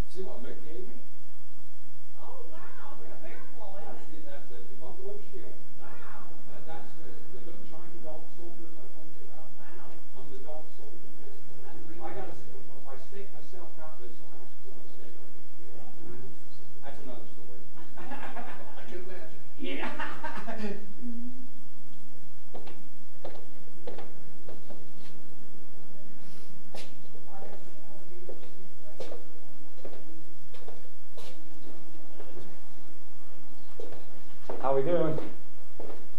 See what Mick gave me? Oh, wow. It's a bear claw, isn't it? That's the buffalo shield. Wow. That's the Chinese dog soldiers I told you about. Wow. I'm the dog soldier. I gotta, if I stake myself out, there's someone else who's gonna stake me. That's another story. I can imagine. Yeah. How we doing?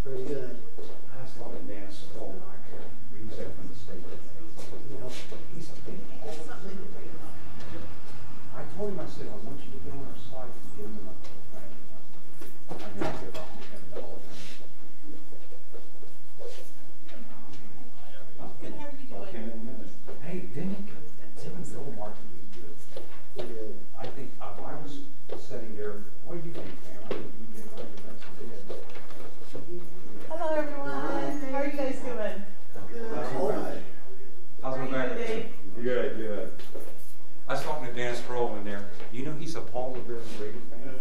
Pretty good. I just love to dance with old Mike here. He's up from the state. He's a big man. I told him, I said, I want you to get on our side and give him a thing. I know you're about to get it all. Good, how are you doing? Okay, in a minute. Hey, didn't Tim and Bill Martin do good? Yeah. I think I was sitting there, what do you think, Pam? I think you did right, but that's good. Hello, everyone. How are you guys doing? How's your back? How's my back? Good, good. I was talking to Dan Sproul in there. You know he's a Paul Revere Brady fan?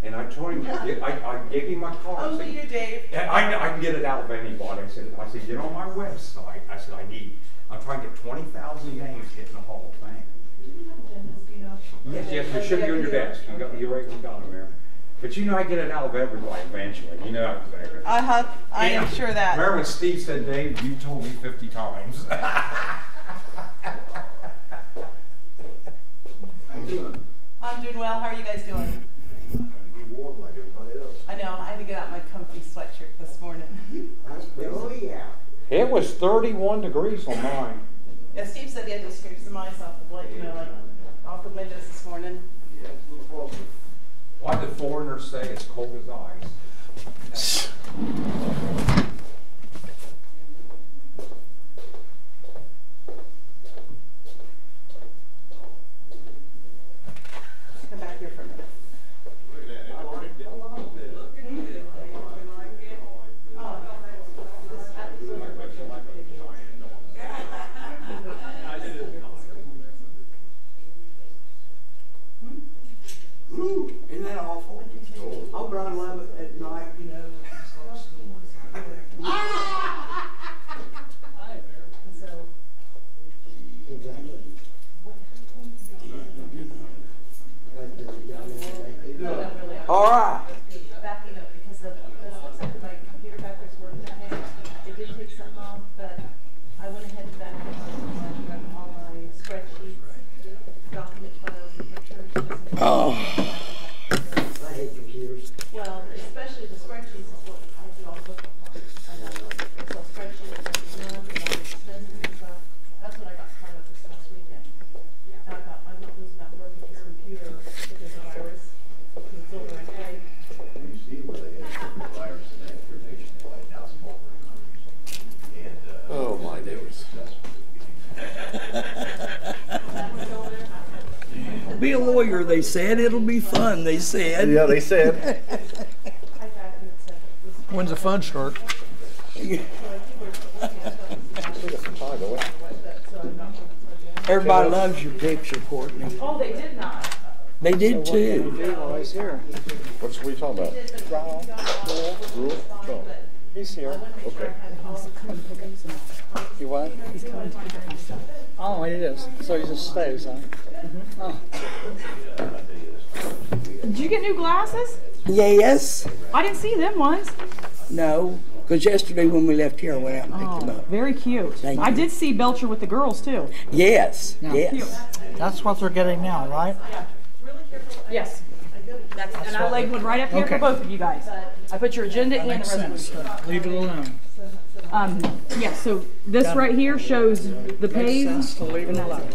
And I told him, I gave him my card. Oh, you, Dave. Yeah, I can get it out of anybody. I said, get on my website. I said, I'm trying to get 20,000 names to get in the Hall of Fame. Do you have agendas, do you know? Yes, they should be on your desk. You got them there. But you know I get it out of everybody eventually. You know how exactly. I am sure that. Remember when Steve said, Dave, you told me 50 times. How you doing? I'm doing well. How are you guys doing? Trying to be warm like everybody else. I know. I had to get out my comfy sweatshirt this morning. Oh, yeah. It was 31 degrees on mine. Yeah, Steve said he had to scrape some ice off the light, off the windows this morning. Yeah, it's a little frosty. Why do foreigners say it's cold as ice? Come back here for a minute. Look at that. It already did. Ooh, isn't that awful? I'll run 11 at night, So, Exactly. all right. Backing up because of this looks like my computer backwards working okay. It did take something off, but I went ahead and backed up all my spreadsheets, document files, and pictures. Oh. I hate computers. Well, especially the spreadsheets is what I do all the bookmarks. I know. So spreadsheets, and all the expenses and stuff. That's what I got caught up this last weekend. I'm not losing that work with this computer because of virus. It's over in A. You see where they had the virus in that nationwide, now it's more and Oh my days. That one's over there. Be a lawyer, they said. It'll be fun, they said. Yeah, they said. I got it and it said, When's the fun start? Everybody loves your picture, Courtney. oh, they did not. They did too. He's here. What's we talking about? Rule? Oh, He's here. okay. You what? He's coming to pick up my stuff. Oh, he is. So he just stays, huh? Oh. Did you get new glasses? Yes. I didn't see them ones. No. Because yesterday when we left here, I went out and picked them Oh, up. very cute. Thank I you. did see Belcher with the girls too. Yes. Yeah. Yes. That's what they're getting now, right? Yes. And I laid one right up here for Okay. both of you guys. I put your agenda That and the makes sense. resolution. Leave it alone. Yeah, so this right here shows the Makes pays. sense to leave it alone.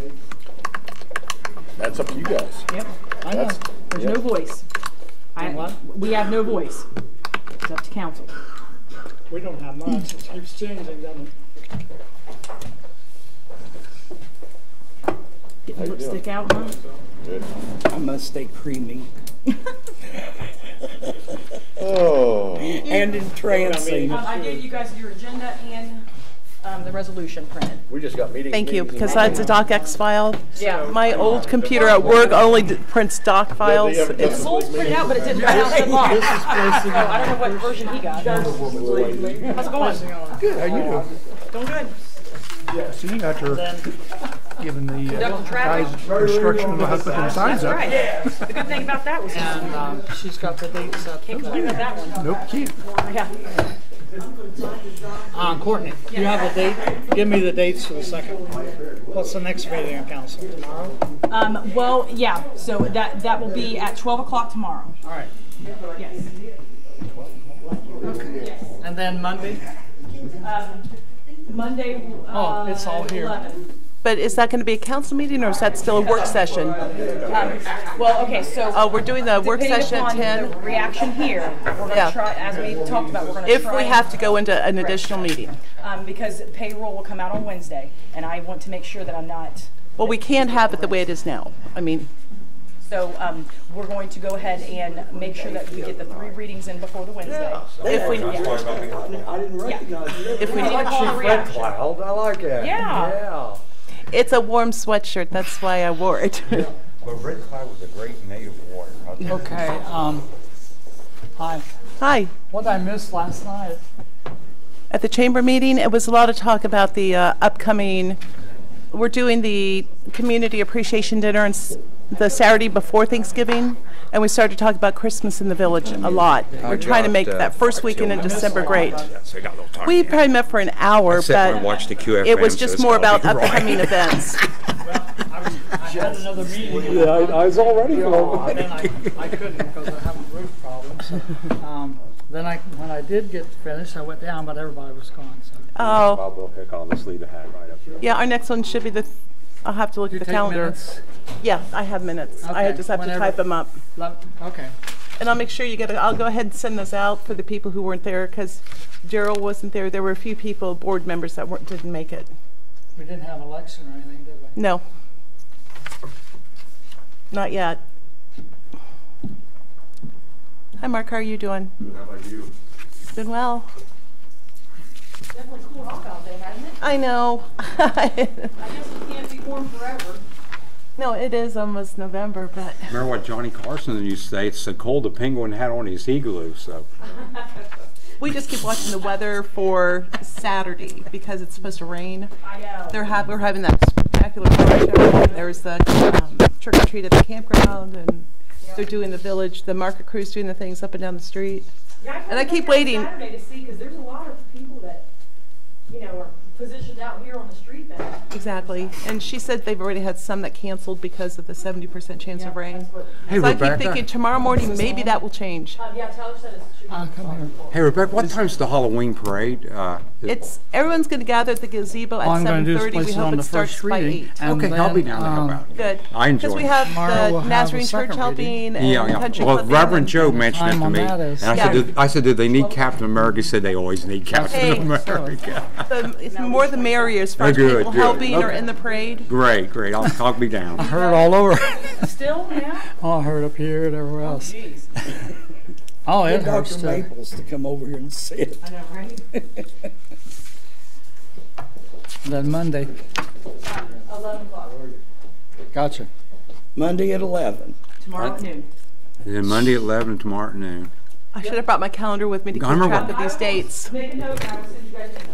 That's up to you guys. Yep, I know. That's, there's no voice. What? We have no voice. It's up to council. We don't have much. It keeps changing, doesn't it? Getting lipstick out, huh? good. I must stay creamy. Oh. And entrancing. I gave you guys your agenda and the resolution printed. We just got meetings. Thank you, meetings, because and that's a DocX file. Yeah. My old computer at work only prints doc files. It's Lowell's printed out, but it didn't print out the box. So I don't know what version he got. How's it going? Good, how you doing? Doing good. So you got your, Then, given the Conducting traffic. guys instruction on how to put them signs up. right. The good thing about that was And she's got the dates up. can't complain about that one. Nope, can't. Yeah. Courtney, you have a date? Give me the dates for the second one. What's the next meeting of council, tomorrow? Well, yeah, so that will be at 12 o'clock tomorrow. All right. Yes. And then Monday? Monday, Oh, it's all here. 11. But is that going to be a council meeting, or is that still a work session? Well, okay, so. Oh, we're doing the work depending session at upon 10? the reaction here, we're Yeah. gonna try, as we talked about, we're gonna try. If we have to go into an additional meeting. Because payroll will come out on Wednesday, and I want to make sure that I'm not. Well, we can't have it the way it is now. I mean, So, we're going to go ahead and make sure that we get the 3 readings in before the Wednesday. if we, That's why I'm not being- I didn't recognize you. if we I like Chief Red Cloud, I like it. Yeah. it's a warm sweatshirt, that's why I wore it. But Red Cloud was a great native warrior. I'll tell you. Okay, hi. Hi. What did I miss last night? At the chamber meeting, it was a lot of talk about the upcoming, we're doing the community appreciation dinner on the Saturday before Thanksgiving, and we started talking about Christmas in the village a lot. We're trying to make that first weekend in December great. So I got a little tired. We probably met for an hour, sat and but watched the QFM, it was so just it's more gotta about be right. upcoming events. I had another meeting. Yeah, I was already Then I couldn't because I have a roof problem. So, then when I did get finished, I went down, but everybody was gone. So. Oh, Bob will pick on this, leave the hat right up there. yeah, our next one should be I'll have to look You at the take calendar. minutes? Yeah, I have minutes. I Okay, just have to whenever. type them up. Okay. And I'll make sure you I'll go ahead and send those out for the people who weren't there, because Gerald wasn't there. There were a few people, board members that didn't make it. We didn't have an election or anything, did we? No. Not yet. Hi, Mark. How are you doing? How about you? Doing well. Definitely cooled off out there, hasn't it? I know. I guess it can't be warm forever. No, it is almost November, but Remember what Johnny Carson used to say? It's so cold the penguin had on his igloo, so. we just keep watching the weather for Saturday because it's supposed to rain. I know. We're having that spectacular car show. There's the trick or treat at the campground, and they're doing the village. The market crew's doing the things up and down the street. Yeah, And I couldn't keep make waiting. that Saturday to see, because there's a lot of people that, are positioned out here on the street that. Exactly. And she said they've already had some that canceled because of the 70% chance of rain. That's what- Hey, So I keep Rebecca. thinking tomorrow morning maybe that will change. Yeah, Tyler said it should be. Come here. Hey, Rebecca, what time's the Halloween parade? Everyone's going to gather at the gazebo at All I'm going to do is 7:30. place We it hope on it the starts first by reading. 8. And Okay, I'll be down there. How about it? Good. I enjoy Because we it. have Tomorrow we'll the have Nazarene a Church second helping reading. and Yeah, yeah. Country Well, Club Reverend band. Joe mentioned it time to on me, that is- and I said, do they need Captain America? He said they always need Captain Hey, America. It's more the merrier as far Oh, as good, people good. helping or Okay. in the parade. Great, great. I'll be down. I heard all over. Still now? Oh, I heard up here and everywhere else. Jeez. Oh, it Get hurts Dr. too. Maples to come over here and sit. I know, right? Then Monday. 11 o'clock. Gotcha. Monday at 11. Tomorrow at noon. And then Monday at 11 and tomorrow at noon. I should have brought my calendar with me to keep I remember track of when- these dates. Make a note and I will send you guys an email.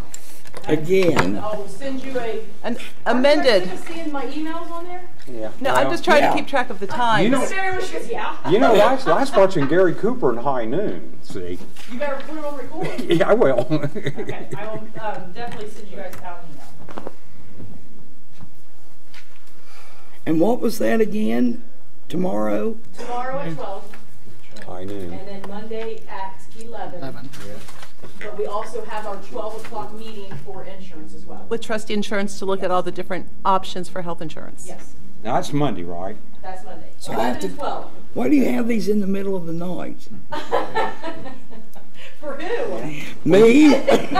Again. I'll send you a. And amended. Are you guys seeing my emails on there? Yeah. No, I'm just trying Yeah. to keep track of the times. Sarah was just, yeah. Last watching Gary Cooper in High Noon. See? You better put it on record. Yeah, I will. Okay, I will definitely send you guys out an email. And what was that again? Tomorrow? Tomorrow at 12, High Noon. and then Monday at 11. But we also have our 12 o'clock meeting for insurance as well. With Trustee Insurance to look at all the different options for health insurance. Yes, Now that's Monday, right? that's Monday. So I 11 have to to- 12. Why do you have these in the middle of the night? For who? Me?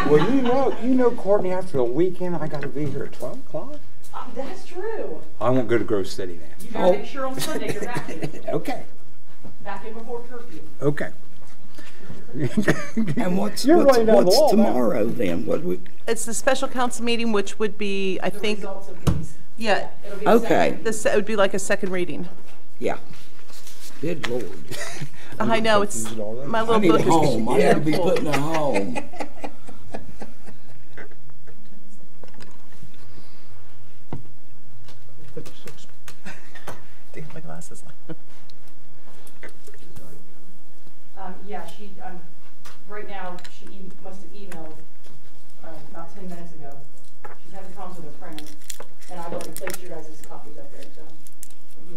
Well, you know, Courtney, after the weekend, I got to be here at 12 o'clock. That's true. I won't go to Grove City then. You gotta make sure on Sunday you're back in. Okay. Back in before curfew. Okay. And what's You're running down the wall, man. tomorrow then? What we, It's the special council meeting, which would be, I The think, results of these. yeah, It'll be the Okay. second. this it would be like a second reading. yeah. Good Lord. I know, it's, my I little need book a is home. I need to be full. putting a home. Take my glasses off. Yeah, right now, must have emailed, about 10 minutes ago. She's having problems with her printer, and I've already placed your guys' copies up there, so it'll be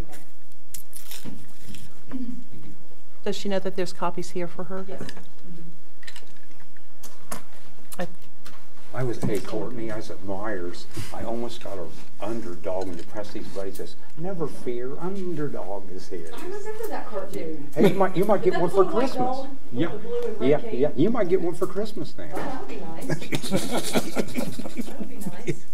okay. Does she know that there's copies here for her? Yes. I was, hey Courtney, I was at Myers. I almost got an underdog when the Prestige buddy says, never fear, underdog is his. I remember that cartoon. Hey, you might get Is that one the for little white Christmas. dog with Yeah, the blue and red yeah, cape? yeah. You might get one for Christmas Oh, now. that would be nice. That would be nice.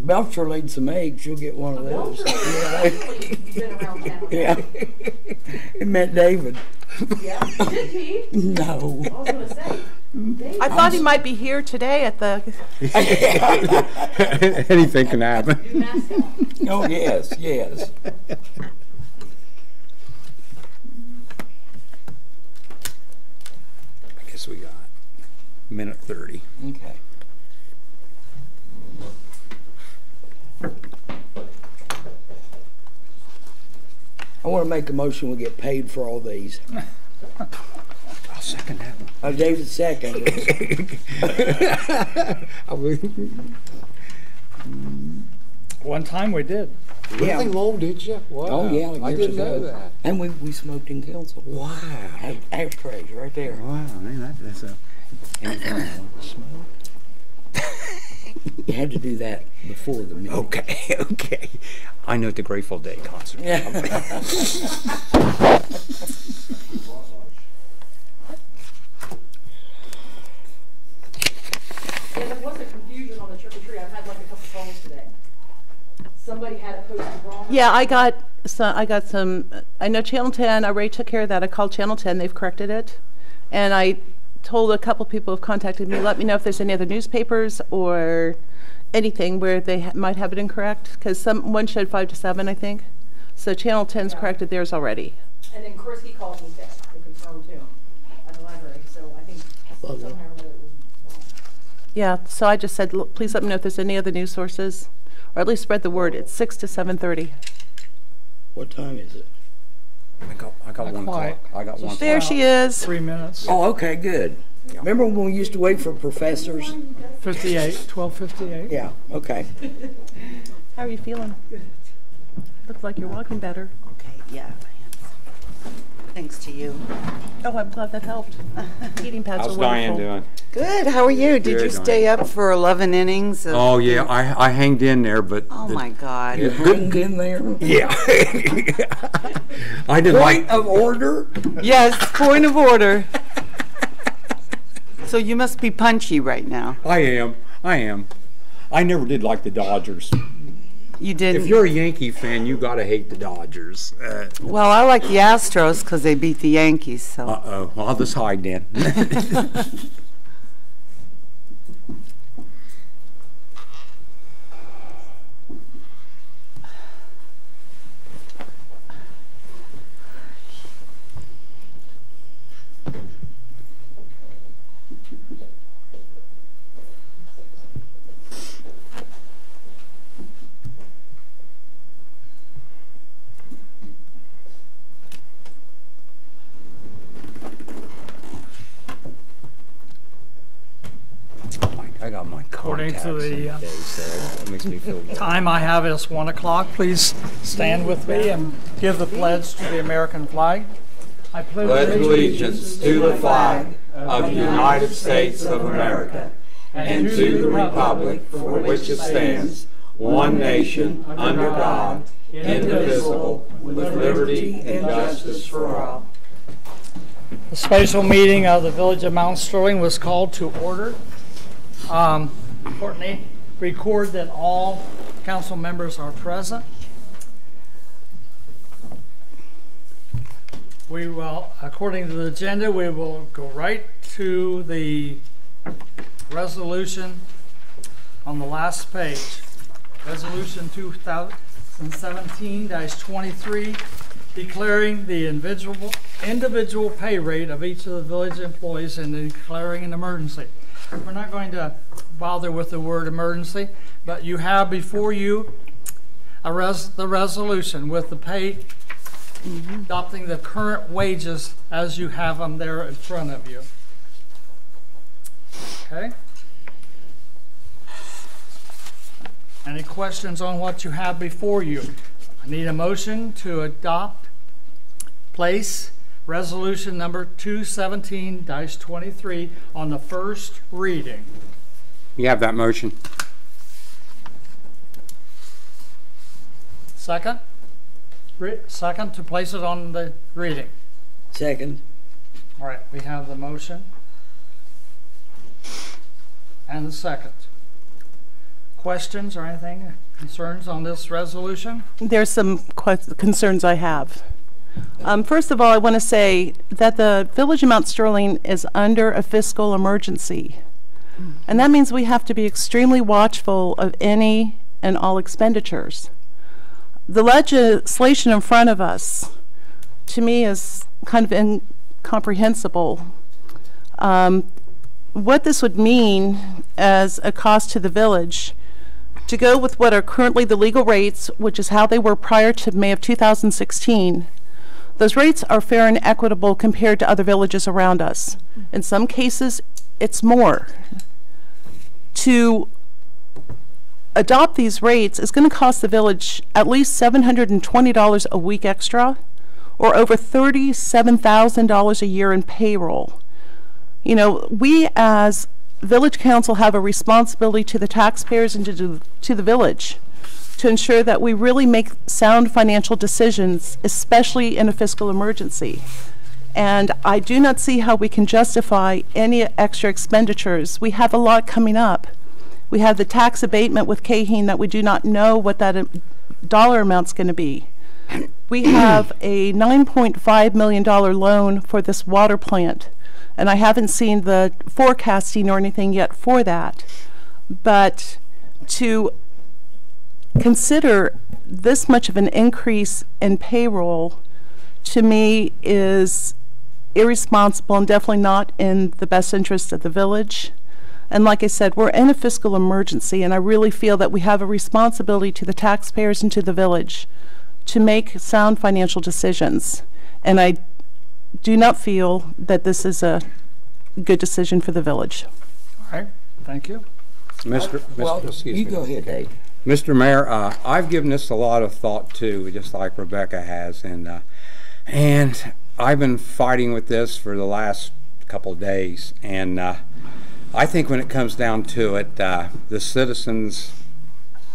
Belcher laid some eggs. You'll get one of those. Belcher been around town. Yeah. It met David. Yeah. Did he? No. I was gonna say. Dave, I thought he might be here today at the, Anything can happen. new mascot. Oh, yes, yes. I guess we got minute 30. Okay. I want to make a motion we get paid for all these. I'll second that one. David second. One time we did. Yeah. Really low, did you? Wow. Oh, yeah. I years didn't know ago. that. And we smoked in council. Wow. Had ashtrays right there. Wow, man, that's a... You had to do that before the meeting. Okay, okay. I know at the Grateful Dead concert. Yeah, there was a confusion on the trick or treat. I've had like a couple phones today. Somebody had it posted wrong. yeah, I got some, I know Channel 10, I already took care of that. I called Channel 10, they've corrected it. And I told a couple people who've contacted me, let me know if there's any other newspapers or anything where they might have it incorrect, because one showed 5 to 7, I think. So Channel 10's corrected theirs already. And then Chris, he called me back to confirm too at the library. So I think somehow or another it was wrong. Yeah, so I just said, please let me know if there's any other news sources, or at least spread the word. It's 6 to 7:30. What time is it? I got 1 quite. o'clock. I got 1 o'clock. There she is. 3 minutes. Oh, okay, good. Remember when we used to wait for professors? 12:58. Yeah, okay. How are you feeling? Good. Looks like you're walking better. Okay, yeah, I am. Thanks to you. Oh, I'm glad that helped. Heating pads How's are wonderful. Diane doing? Good, how are you? Did you Good, stay up for 11 innings? Of Oh, yeah, I hanged in there, but... Oh my God. You hanged in there? Yeah. I didn't Point like... of order? Yes, point of order. So you must be punchy right now. I am. I never did like the Dodgers. You didn't? If you're a Yankee fan, you gotta hate the Dodgers. Well, I like the Astros because they beat the Yankees, so. Uh-oh, well, I'll just hide then. I got my According contacts to the, in today, so it makes me feel good. Time I have is 1 o'clock. Please stand with me and give the pledge to the American flag. I Pledge allegiance to the flag of the United States of America and to the republic for which it stands, one nation, under God, indivisible, with liberty and justice for all. The special meeting of the Village of Mount Sterling was called to order. Courtney, record that all council members are present. we will, according to the agenda, we will go right to the resolution on the last page. Resolution 2017-23, declaring the individual pay rate of each of the village employees and declaring an emergency. We're not going to bother with the word emergency, but you have before you the resolution with the pay, adopting the current wages as you have them there in front of you. Okay? Any questions on what you have before you? I need a motion to adopt, place resolution number 217-23 on the first reading. You have that motion. Second? Second to place it on the reading. Second. All right, we have the motion and the second. Questions or anything, concerns on this resolution? There's some concerns I have. First of all, I want to say that the Village of Mount Sterling is under a fiscal emergency. And that means we have to be extremely watchful of any and all expenditures. The legislation in front of us, to me, is kind of incomprehensible. What this would mean as a cost to the village, to go with what are currently the legal rates, which is how they were prior to May of 2016, those rates are fair and equitable compared to other villages around us. In some cases, it's more. To adopt these rates is going to cost the village at least $720 a week extra, or over $37,000 a year in payroll. You know, we as Village Council have a responsibility to the taxpayers and to the village to ensure that we really make sound financial decisions, especially in a fiscal emergency. And I do not see how we can justify any extra expenditures. We have a lot coming up. We have the tax abatement with Caheen that we do not know what that dollar amount's going to be. We have a $9.5 million loan for this water plant, and I haven't seen the forecasting or anything yet for that. But to consider this much of an increase in payroll, to me, is irresponsible and definitely not in the best interest of the village. And like I said, we're in a fiscal emergency, and I really feel that we have a responsibility to the taxpayers and to the village to make sound financial decisions. And I do not feel that this is a good decision for the village. All right, thank you. You go ahead, Dave. Mr. Mayor, I've given this a lot of thought too, just like Rebecca has, and I've been fighting with this for the last couple of days, and I think when it comes down to it, the citizens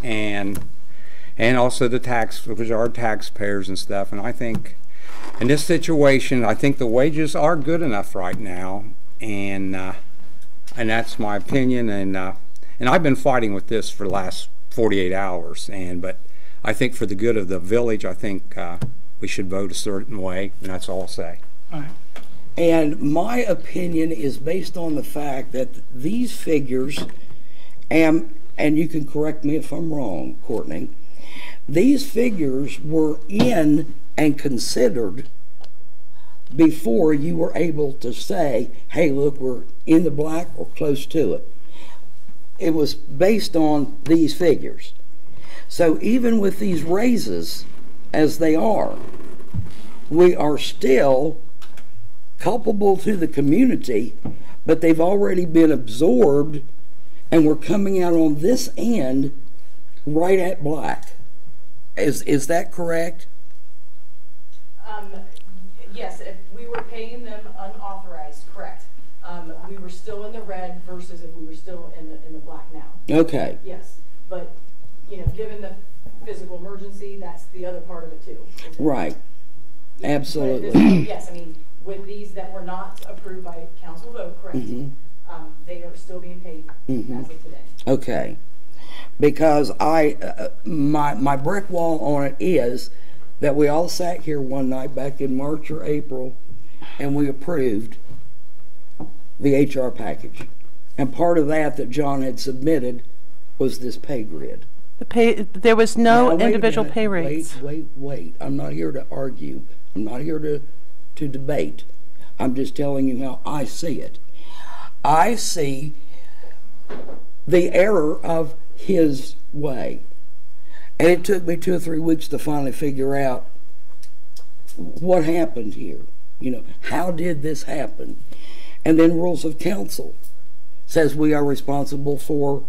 and also the because our taxpayers and stuff, and I think in this situation, I think the wages are good enough right now, and that's my opinion, and I've been fighting with this for the last 48 hours, but I think for the good of the village, I think we should vote a certain way, and that's all I'll say. All right. And my opinion is based on the fact that these figures, and you can correct me if I'm wrong, Courtney, these figures were in and considered before you were able to say, hey, look, we're in the black or close to it. It was based on these figures. So even with these raises as they are, we are still culpable to the community, but they've already been absorbed, and we're coming out on this end right at black. Is that correct? Yes, if we were paying them unauthorized, correct. We were still in the red versus if we were still in the black now. Okay. Yes, but given the physical emergency, that's the other part of it too. Right. Absolutely. Point, yes, I mean, with these that were not approved by council vote, correct, they are still being paid as of today. Okay. Because my brick wall on it is that we all sat here one night back in March or April and we approved the HR package. And part of that John had submitted was this pay grid. There was no Now, wait a individual minute. pay rates. Wait. I'm not here to argue. I'm not here to debate. I'm just telling you how I see it. I see the error of his way. And it took me 2 or 3 weeks to finally figure out what happened here. You know, how did this happen? And then rules of council says we are responsible for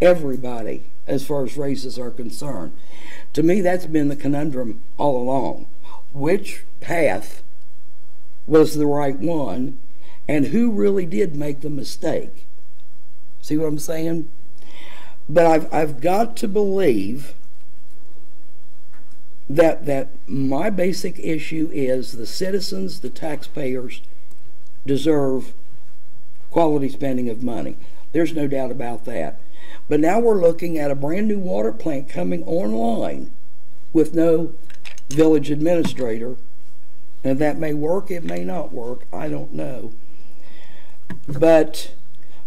everybody as far as raises are concerned. To me, that's been the conundrum all along. Which path was the right one, and who really did make the mistake? See what I'm saying? But I've got to believe that my basic issue is the citizens, the taxpayers, deserve quality spending of money. There's no doubt about that. But now we're looking at a brand new water plant coming online with no village administrator. And that may work, it may not work, I don't know. But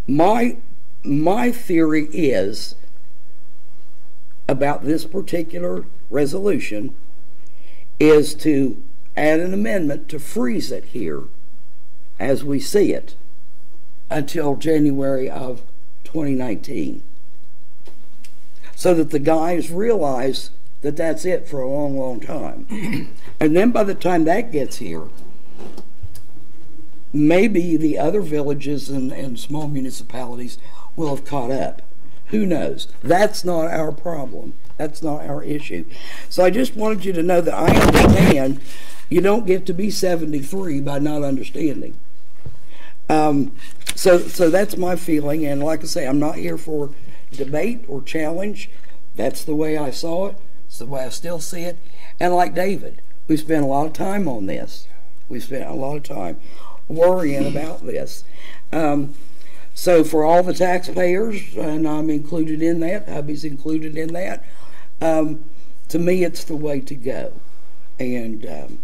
my theory is about this particular resolution is to add an amendment to freeze it here as we see it until January of 2019, so that the guys realize that that's it for a long, long time. And then by the time that gets here, maybe the other villages and small municipalities will have caught up. Who knows? That's not our problem. That's not our issue. So I just wanted you to know that I understand you don't get to be 73 by not understanding. So that's my feeling, and like I say, I'm not here for debate or challenge. That's the way I saw it. It's the way I still see it. And like David, we spent a lot of time on this. We spent a lot of time worrying about this. So for all the taxpayers, and I'm included in that, hubby's included in that, to me it's the way to go. And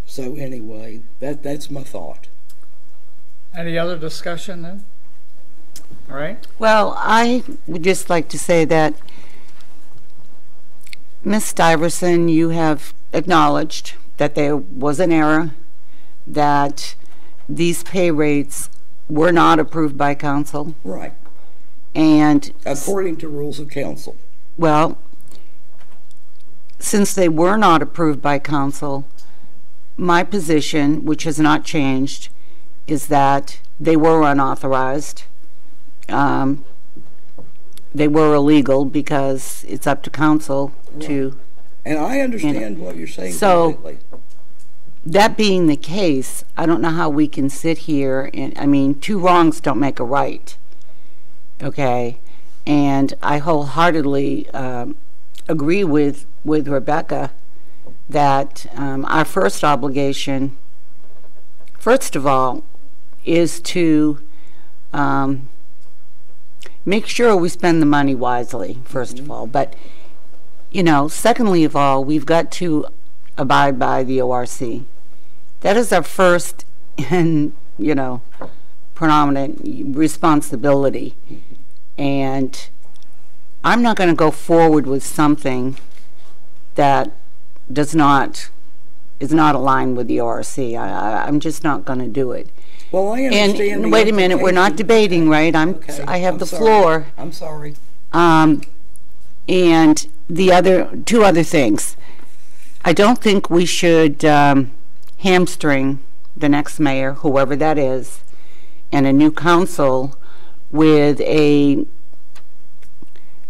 so anyway, that's my thought. Any other discussion then? All right. Well, I would just like to say that, Ms. Stiverson, you have acknowledged that there was an error, that these pay rates were not approved by council. Right. And according to rules of council. Well, since they were not approved by council, my position, which has not changed, is that they were unauthorized. They were illegal because it's up to council to. And I understand what you're saying So, completely. that being the case, I don't know how we can sit here and, I mean, 2 wrongs don't make a right. Okay? And I wholeheartedly agree with Rebecca that our first obligation, first of all, is to make sure we spend the money wisely, first of all. But, you know, secondly of all, we've got to abide by the ORC. That is our first and, you know, predominant responsibility. And I'm not going to go forward with something that is not aligned with the ORC. I'm just not going to do it. Well, I understand. And wait a minute, we're not debating, right? Okay, I have I'm the sorry. floor. I'm sorry. And the 2 other things. I don't think we should hamstring the next mayor, whoever that is, and a new council with a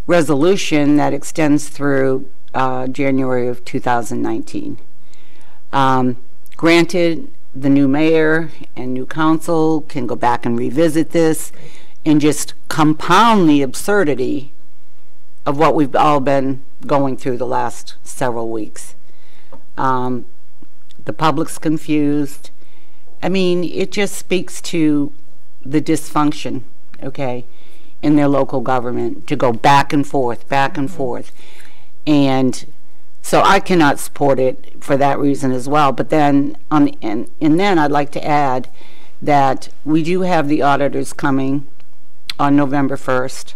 resolution that extends through January of 2019. Granted, the new mayor and new council can go back and revisit this and just compound the absurdity of what we've all been going through the last several weeks. The public's confused. I mean, it just speaks to the dysfunction, okay, in their local government to go back and forth, back and forth. And So I cannot support it for that reason as well. But then, and then I'd like to add that we do have the auditors coming on November 1st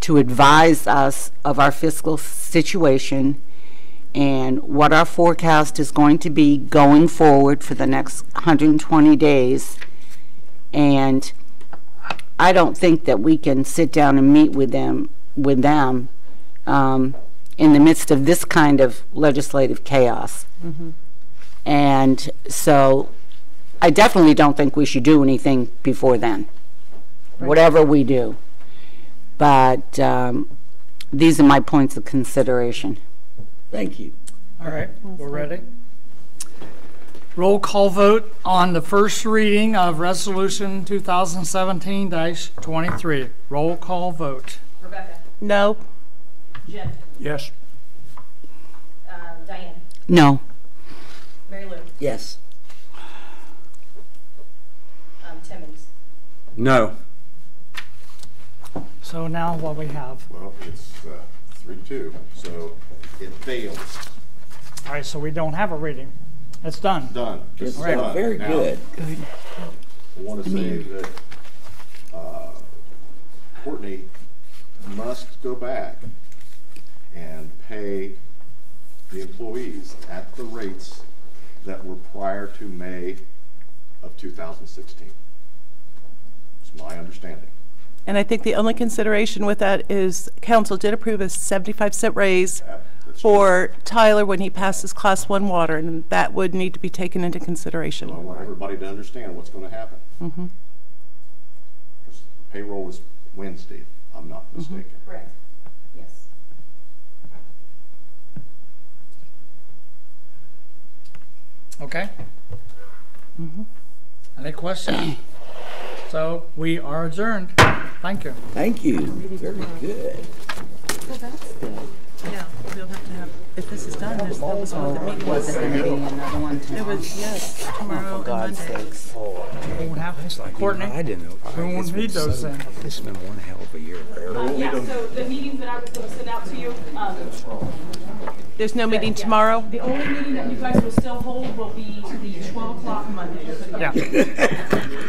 to advise us of our fiscal situation and what our forecast is going to be going forward for the next 120 days. And I don't think that we can sit down and meet with them in the midst of this kind of legislative chaos. And so I definitely don't think we should do anything before then, whatever we do. But these are my points of consideration. Thank you. All right, we're ready. Roll call vote on the first reading of Resolution 2017-23. Roll call vote. Rebecca, No. Jim, Yes. Diane, No. Mary Lou, Yes. Timmons. No. So now what we have. Well, it's 3-2, so it fails. All right, so we don't have a reading. It's done. Done. This is All right, done. Very Now, good. I want to say that Courtney must go back and pay the employees at the rates that were prior to May of 2016. It's my understanding. And I think the only consideration with that is council did approve a 75-cent raise That's for Tyler when he passes Class 1 water, and that would need to be taken into consideration. So I want everybody to understand what's going to happen. Mm-hmm. 'Cause the payroll was Wednesday, if I'm not mistaken. Correct. Yes. Okay? Any questions? So we are adjourned. Thank you. Thank you. Very good. Yeah, we'll have to have, if this is done, that was one of the meetings. It was, yes, tomorrow and Monday. We won't have Courtney. I didn't know. We won't need those then. It's been one hell of a year. Yeah, so the meetings that I was going to send out to you, There's no meeting tomorrow? the only meeting that you guys will still hold will be the 12 o'clock Monday. Yeah.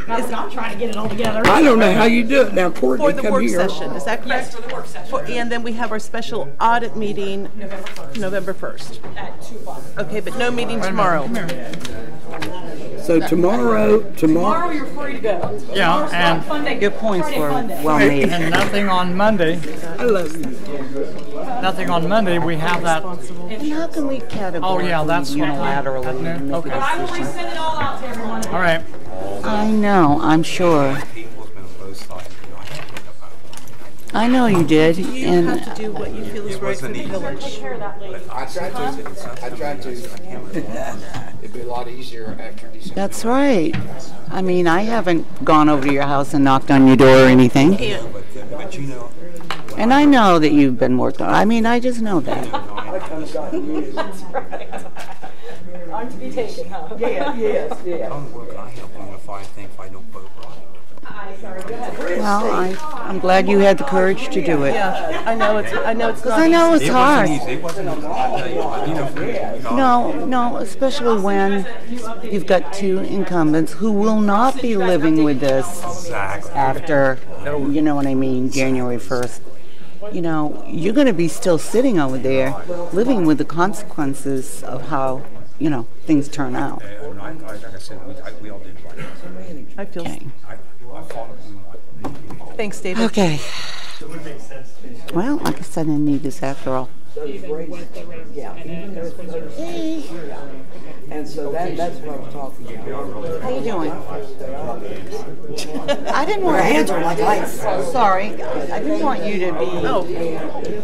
I'm not trying to get it all together. I don't know how you do it. Now, Courtney, For the come work here. session, is that correct? Yes, for the work session. And then we have our special audit meeting November 1st. At 2 o'clock. Okay, but no meeting tomorrow. So tomorrow, Tomorrow you're free to go. Yeah, and Fun day. Your points Friday were fun day. well made. and nothing on Monday. I love you. Nothing on Monday. We have that. And how can we categorically Oh, yeah, that's what I- unilaterally make Okay. a But I will decision? resend it all out to everyone. All right. I know, I'm sure. I know you did, You and have to do what you feel is right for the village. Take care of that lady. I tried to. It'd be a lot easier after December. that's right. I mean, I haven't gone over to your house and knocked on your door or anything. But you know, And I know that you've been working on, I mean, I just know that. I'm to be taken, huh? Yes. I'm working, I help them if I think I don't vote right. Sorry, go ahead. Well, I'm glad you had the courage to do it. Yeah, I know it's not I know it's It hard. wasn't easy, it wasn't easy, I'll tell you, you know, for me, No, especially when you've got two incumbents who will not be living with this Exactly. after, you know what I mean, January 1st. You know, you're going to be still sitting over there living with the consequences of how, you know, things turn out. And like I said, we all did right. I feel, Okay. I fought it. thanks, David. Okay. Well, I guess I didn't need this after all. And so that's what I was talking about. How you doing? I didn't want hands are like ice. Sorry, I didn't want you to be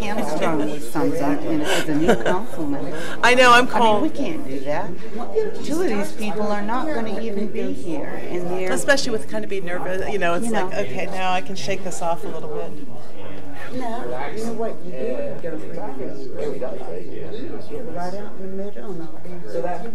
hamstrung with something and as a new councilman. I know, I'm I mean, cold. we can't do that. Two of these people are not going to even be here, and they're. Especially with kind of being nervous, you know, it's You know. like, okay, now I can shake this off a little bit. No, you know what you do? Right out in the middle. So that was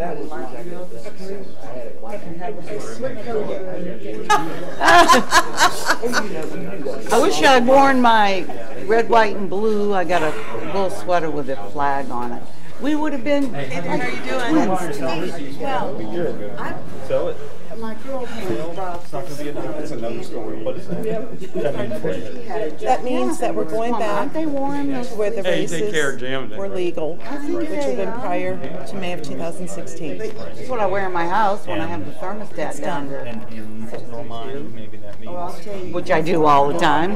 I wish I'd worn my red, white, and blue. I got a little sweater with a flag on it. We would have been. Adrian, how are you doing? Sell it. My girl It's not gonna be enough. That's another story. What is that? That means that we're going back Aren't they warm? to where the Hey, take care, races Jim. were legal, which have been prior to May of 2016. That's what I wear in my house when I have the thermostat down there, And in normal mind, maybe that means which I do all the time.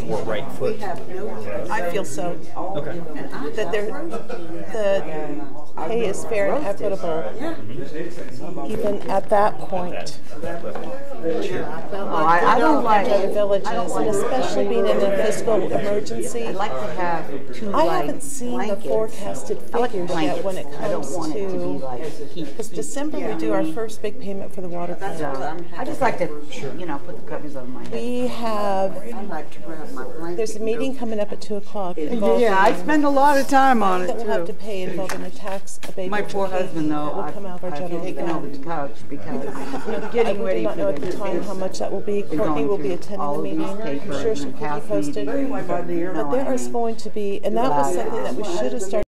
more right foot. I feel so. That the pay is fair and equitable, even at that point. I don't like. The villages, and especially being in a fiscal emergency. I'd like to have two I like haven't seen the blankets. forecasted I like figures yet when it blankets. I don't comes want it to be like heat. because December we do our first big payment for the water plant. So, I just like to, put the covers over my head. We have, there's a meeting coming up at 2 o'clock involving. Yeah, I spend a lot of time on it That we'll have to too. pay involving a tax abatement. My poor husband, though, That will come out of our I've general taken over fund. the couch because I getting ready do not for know at the time how much that will be. Courtney will be attending the meeting. I'm sure she'll keep you posted. But there is going to be, and that was something that we should have started